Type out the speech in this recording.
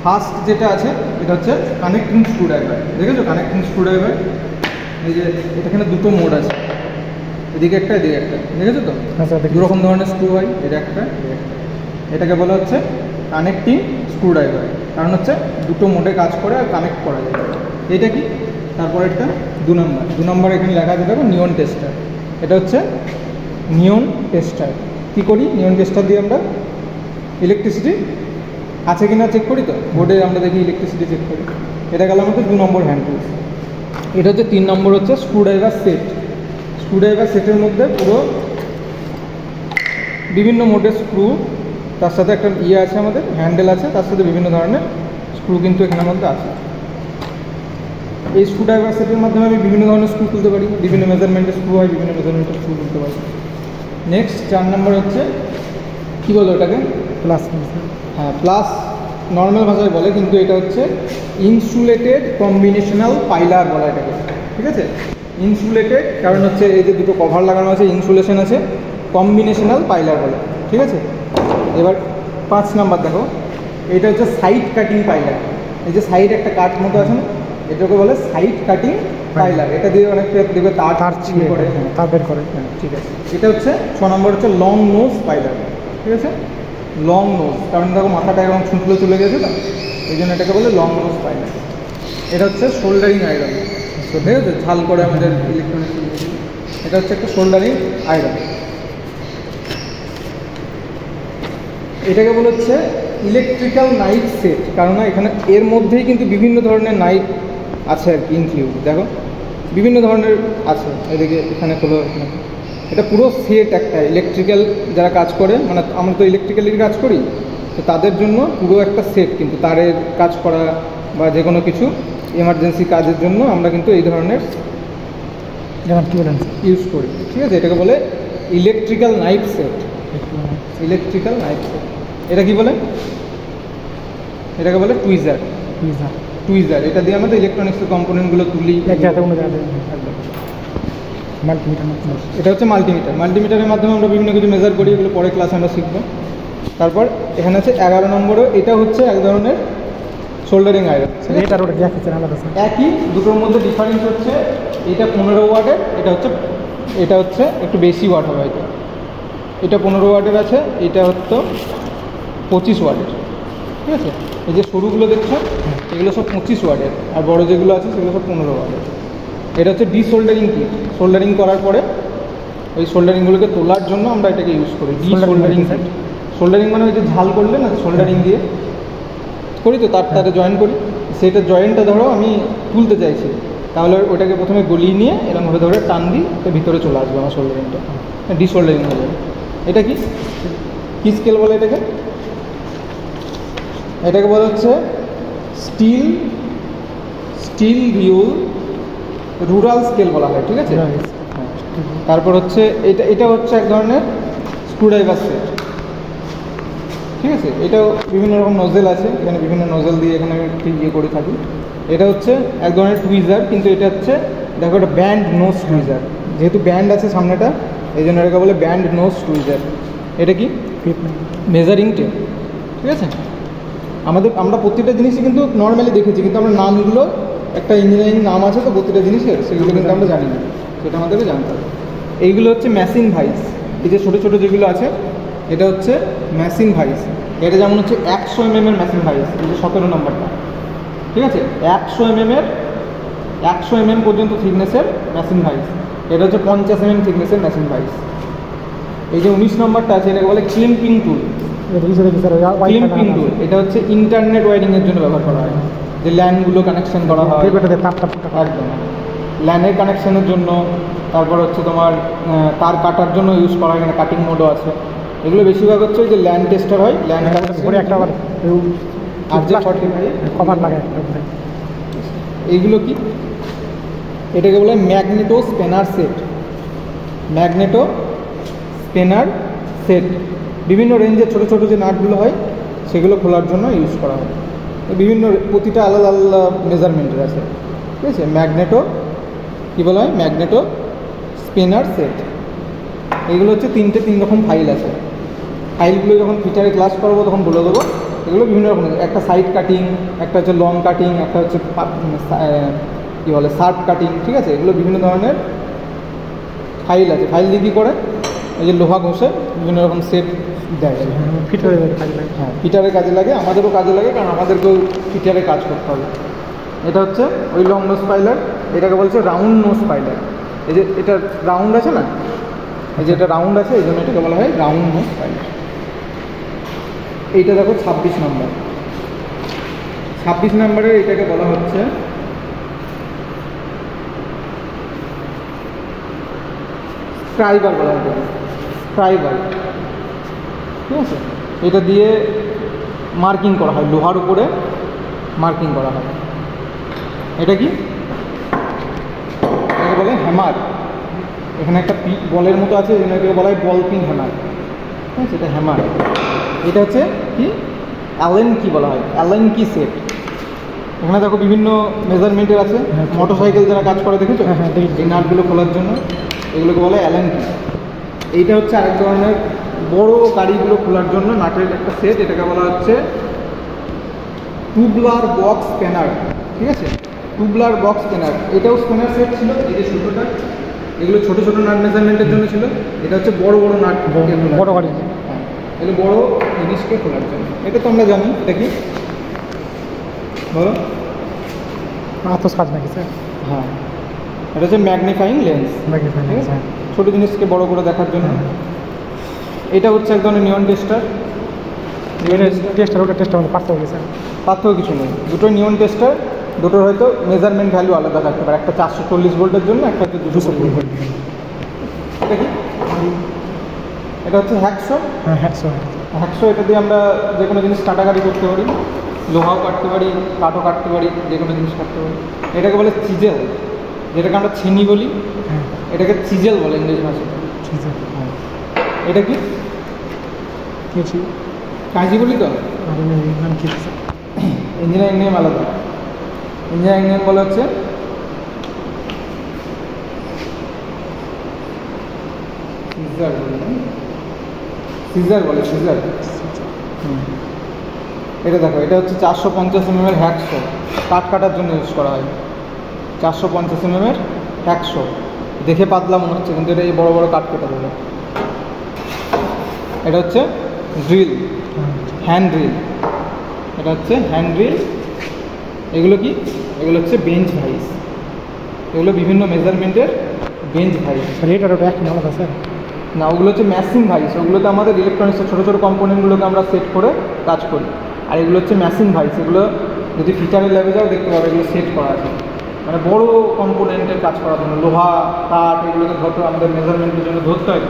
First যেটা আছে এটা হচ্ছে কানেক্টিং স্ক্রুড্রাইভার। দেখেছো কানেক্টিং স্ক্রুড্রাইভার, এই যে এখানে দুটো মোড আছে, এদিকে একটা এদিকে একটা, দেখেছো তো? দুরকম ধরনের স্ক্রু হয়, এটা একটা এটাকে বলা হচ্ছে কানেক্টিং স্ক্রুড্রাইভার, কারণ হচ্ছে দুটো মোডে কাজ করে আর কানেক্ট করা যায়। এটা কি? তারপর একটা 2 নম্বর এখানে লেখা আছে দেখো, নিয়ন টেস্টার। এটা হচ্ছে নিয়ন টেস্টার। কী করি নিয়ন টেস্টার দিয়ে? আমরা ইলেকট্রিসিটি আছে কি না চেক করি, তো বোর্ডে আমরা দেখি ইলেকট্রিসিটি চেক করি। এটা গেল আমাদের 2 নম্বর হ্যান্ড টুলস। এটা হচ্ছে 3 নম্বর হচ্ছে স্ক্রুড্রাইভার সেট। স্ক্রুড্রাইভার সেটের মধ্যে পুরো বিভিন্ন মোডের স্ক্রু, তার সাথে একটা আছে আমাদের হ্যান্ডেল আছে, তার সাথে বিভিন্ন ধরনের স্ক্রু কিন্তু এখানের মধ্যে আছে। এই স্ক্রুড্রাইভার সেটের মাধ্যমে আমি বিভিন্ন ধরনের স্ক্রু তুলতে পারি, বিভিন্ন মেজারমেন্টের স্ক্রু হয়, বিভিন্ন মেজারমেন্টের স্ক্রু তুলতে পারি। নেক্সট 4 নম্বর হচ্ছে কী বলো এটাকে? প্লাস। হ্যাঁ, প্লাস নর্মাল ভাষায় বলে, কিন্তু এটা হচ্ছে ইনসুলেটেড কম্বিনেশনাল পাইলার বলা এটাকে, ঠিক আছে? ইনসুলেটেড কারণ হচ্ছে এই যে দুটো কভার লাগানো আছে, ইনসুলেশন আছে, কম্বিনেশনাল পাইলার বলে, ঠিক আছে? এবার 5 নম্বর দেখো, এটা হচ্ছে সাইড কাটিং পাইলার। এই যে সাইড একটা কাট মতো আছে না, এটাকে বলে সাইড কাটিং পাইলার। এটা দিয়ে অনেকটা দেখবে তার ছিঁড়ে করে, তার বের করে, হ্যাঁ ঠিক আছে। এটা হচ্ছে 6 নম্বর হচ্ছে লং নোজ পাইলার, ঠিক আছে? লং নোজ, কারণ দেখো মাথাটা এরকম ছুঁচলে চলে গেছে না, এই জন্য এটাকে বলে লং নোজ পাইলার। এটা হচ্ছে শোল্ডারিং আয়রন, ঠিক আছে? ঝাল করে আমাদের ইলেকট্রনিক্স। এটা হচ্ছে একটা শোল্ডারিং আয়রন। এটাকে বলে হচ্ছে ইলেকট্রিক্যাল নাইফ সেট, কারণ এখানে এর মধ্যেই কিন্তু বিভিন্ন ধরনের নাইফ আছে আর কি ইনক্লুড। দেখো বিভিন্ন ধরনের আছে, এদিকে এখানে খোলো, এখানে। এটা পুরো সেট একটা ইলেকট্রিক্যাল, যারা কাজ করে, মানে আমরা তো ইলেকট্রিক্যালের কাজ করি, তো তাদের জন্য পুরো একটা সেট, কিন্তু তারের কাজ করা বা যে কোনো কিছু এমার্জেন্সি কাজের জন্য আমরা কিন্তু এই ধরনের ইউজ করি, ঠিক আছে? এটাকে বলে electrical knife set. Electrical knife set. এটা কি বলে? এটাকে বলে টুইজার। টুইজার, এটা দিয়ে আমাদের ইলেকট্রনিক্সের কম্পোনেন্টগুলো তুলি। মাল্টিমিটার, এটা হচ্ছে মাল্টিমিটার। মাল্টিমিটারের মাধ্যমে আমরা বিভিন্ন কিছু মেজার করি, এগুলো পরে ক্লাসে আমরা শিখবো। তারপর এখানে আছে 11 নম্বরও, এটা হচ্ছে এক ধরনের শোল্ডারিং আয়রন। একই, দুটোর মধ্যে ডিফারেন্স হচ্ছে এটা 15 ওয়াটের, এটা হচ্ছে একটু বেশি ওয়াট হবে হয়তো। এটা 15 ওয়াটের আছে, এটা হচ্ছে 25 ওয়াটের, ঠিক আছে? এই যে সরুগুলো দেখছো, এগুলো সব 25 ওয়াটের, আর বড় যেগুলো আছে সেগুলো সব 15 ওয়াটের। এটা হচ্ছে ডিসোল্ডারিং কিট। সোল্ডারিং করার পরে ওই সোল্ডারিংগুলোকে তোলার জন্য আমরা এটাকে ইউজ করি, ডিসোল্ডারিং কিট। সোল্ডারিং মানে ওই যে ঝাল করলে না, সোল্ডারিং দিয়ে করি, তো তারে জয়েন করি। সেটা জয়েন্টটা ধরো আমি তুলতে চাইছি, তাহলে ওটাকে প্রথমে গলিয়ে নিয়ে এরকমভাবে ধরে টান দিই, তো ভিতরে চলে আসবে আমার সোল্ডারিংটা, ডিসোল্ডারিং হয়ে যাবে। এটা কি স্কেল বলে এটাকে? এটাকে বলা হচ্ছে স্টিল রুরাল স্কেল বলা হয়, ঠিক আছে? তারপর হচ্ছে এটা হচ্ছে এক ধরনের স্ক্রুড্রাইভার সেট, ঠিক আছে? এটাও বিভিন্ন রকম নজেল আছে, এখানে বিভিন্ন নজেল দিয়ে এখানে ইয়ে করে থাকি। এটা হচ্ছে এক ধরনের টুইজার, কিন্তু এটা হচ্ছে দেখো একটা ব্যান্ড নোজ টুইজার, যেহেতু ব্যান্ড আছে সামনেটা, এই জন্য এটাকে বলে ব্যান্ড নোজ টুইজার। এটা কি? মেজারিং টেপ, ঠিক আছে? আমরা প্রত্যেকটা জিনিসই কিন্তু নর্মালি দেখেছি, কিন্তু আমরা নামগুলো, একটা ইঞ্জিনিয়ারিং নাম আছে তো প্রত্যেকটা জিনিসের, সেগুলো কিন্তু আমরা জানি না, সেটা আমাদেরকে জানতে হবে। এইগুলো হচ্ছে মেশিন ভাইস। এই যে ছোটো ছোটো যেগুলো আছে, এটা হচ্ছে মেশিন ভাইস। এটা যেমন হচ্ছে 100 mm এর মেশিন ভাইস, এই যে 17 নম্বরটা, ঠিক আছে? 100 mm পর্যন্ত থিকনেসের মেশিন ভাইস। এটা হচ্ছে 50 mm থিকনেসের মেশিন ভাইস। এই যে 19 নম্বরটা আছে, এটাকে বলে ক্লিম্পিং টুল। ক্লিম্পিং টুল এটা হচ্ছে ইন্টারনেট ওয়্যারিংয়ের জন্য ব্যবহার করা হয়, যে ল্যানগুলো কানেকশন করা হয়, একদম ল্যানের কানেকশনের জন্য। তারপর হচ্ছে তোমার তার কাটার জন্য ইউজ করা হয়, এখানে কাটিং মোডও আছে। এগুলো বেশিরভাগ হচ্ছে ওই যে ল্যান টেস্টার হয়, ল্যান একটা কভার লাগে। এইগুলো কি? এটাকে বলে magneto spanner set. Magneto spanner set বিভিন্ন রেঞ্জের ছোটো ছোটো যে নাটগুলো হয়, সেগুলো খোলার জন্য ইউজ করা হয়। বিভিন্ন প্রতিটা আলাদা আলাদা মেজারমেন্টের আছে, ঠিক আছে? ম্যাগনেটো কী বলা হয়? Magneto spanner set. এইগুলো হচ্ছে 3 রকম ফাইল আছে। ফাইলগুলো যখন ফিচারে ক্লাস করবো তখন বলে দেবো, এগুলো বিভিন্ন রকম, একটা সাইড কাটিং, একটা হচ্ছে লং কাটিং, একটা হচ্ছে কী বলে শার্প কাটিং, ঠিক আছে। এগুলো বিভিন্ন ধরনের ফাইল আছে। ফাইল দিয়ে কী করে, এই যে লোহা ঘষে বিভিন্ন রকম সেট দেয়। ফিটারের কাজে লাগে। হ্যাঁ, ফিটারের কাজে লাগে, আমাদেরও কাজে লাগে, কারণ আমাদেরকেও ফিটারে কাজ করতে হবে। এটা হচ্ছে ওই লং নোজ ফাইলার, এটাকে বলছে রাউন্ড নোজ ফাইলার। এই যে এটা রাউন্ড আছে না, এই যে এটা রাউন্ড আছে, এই জন্য এটাকে বলা হয় রাউন্ড নোজ ফাইলার। এইটা দেখো 26 নম্বর। 26 নম্বরের এটাকে বলা হচ্ছে স্ক্রাইবার বলা হয়, স্ক্রাইবার, ঠিক আছে। এটা দিয়ে মার্কিং করা হয়, লোহার উপরে মার্কিং করা হয়। এটা কি, এটাকে বলে হ্যামার। এখানে একটা বলের মতো আছে, এটাকে বলা হয় বল পিন হ্যামার, ঠিক আছে। এটা হ্যামার। এটা হচ্ছে কি, অ্যালেন কি বলা হয়, অ্যালেন কি সেট। এখানে দেখো বিভিন্ন মেজারমেন্টের আছে। মোটর সাইকেল যারা কাজ করে দেখেছো, এই নাটগুলো খোলার জন্য এগুলোকে বলে অ্যালেন কি। এইটা হচ্ছে আরেক ধরনের বড় গাড়িগুলো খোলার জন্য নাটের একটা সেট, এটাকে বলা হচ্ছে টুবলার বক্স স্প্যানার, ঠিক আছে। টুবলার বক্স স্প্যানার, এটাও স্প্যানার সেট ছিল। এই যে ছোটোটা, এগুলো ছোটো ছোটো নাট মেজারমেন্টের জন্য ছিল। এটা হচ্ছে বড় বড় নাট, বড় গাড়ি, হ্যাঁ, এগুলো বড় জিনিসকে খোলার জন্য। এটা তো আমরা জানি। এটা কি বলো, আতস কাজ নাকি স্যার? হ্যাঁ, এটা হচ্ছে ম্যাগনিফাইং লেন্স, হ্যাঁ, ছোটো জিনিসকে বড় করে দেখার জন্য। এটা হচ্ছে এক ধরনের নিয়ন টেস্টার। টেস্টার, ওটা টেস্টার মধ্যে পার্থক্য স্যার? পার্থক্য কিছু নেই, দুটোই নিয়ন টেস্টার। দুটোর হয়তো মেজারমেন্ট ভ্যালু আলাদা থাকতে পারে, একটা 440 ভোল্টের জন্য, একটা হচ্ছে 240 ভোল্ট। এটা কি, এটা হচ্ছে হ্যাকশো। হ্যাঁ, হ্যাকশো। হ্যাকশো, এটা দিয়ে আমরা যে কোনো জিনিস কাটাকাটি করতে পারি, লোহাও কাটতে পারি, কাঠও কাটতে পারি, যে কোনো জিনিস কাটতে পারি। এটাকে বলে চিজেল, যেটাকে আমরা ছিনি বলি, এটাকে চিজেল বলে ইংরেজি ভাষায়। হ্যাঁ, এটা কি, কাঁচি বলি তো। ইঞ্জিনিয়ারিং নেম আলাদা। ইঞ্জিনিয়ারিং নেম বলা হচ্ছে সিজার বলে, সিজার। এটা দেখো, এটা হচ্ছে 450 mm হ্যাকশো, কাঠ কাটার জন্য ইউজ করা হয়। 450 mm হ্যাকশো, দেখে পাতলা মনে হচ্ছে, কিন্তু এটা এই বড় বড় কাঠ কেটে দেবে। এটা হচ্ছে ড্রিল, হ্যান্ড ড্রিল। এটা হচ্ছে হ্যান্ড ড্রিল। এগুলো কি, এগুলো হচ্ছে বেঞ্চ ভাইস। এগুলো বিভিন্ন মেজারমেন্টের বেঞ্চ ভাইস। রেট আর এক আলাদা স্যার? না, ওগুলো হচ্ছে ম্যাসিং ভাইস। ওগুলোতে আমাদের ইলেকট্রনিক্সের ছোটো ছোটো কম্পোনেন্টগুলোকে আমরা সেট করে কাজ করি। আর এগুলো হচ্ছে ম্যাসিং ভাইস। এগুলো যদি ফিচারের ল্যাবে যাও দেখতে পাবে, এগুলো সেট করা আছে, মানে বড় কম্পোনেন্টের কাজ করার জন্য। লোহা, কাঠ, এগুলোকে ধরতে আমাদের মেজারমেন্টের জন্য ধরতে হয়,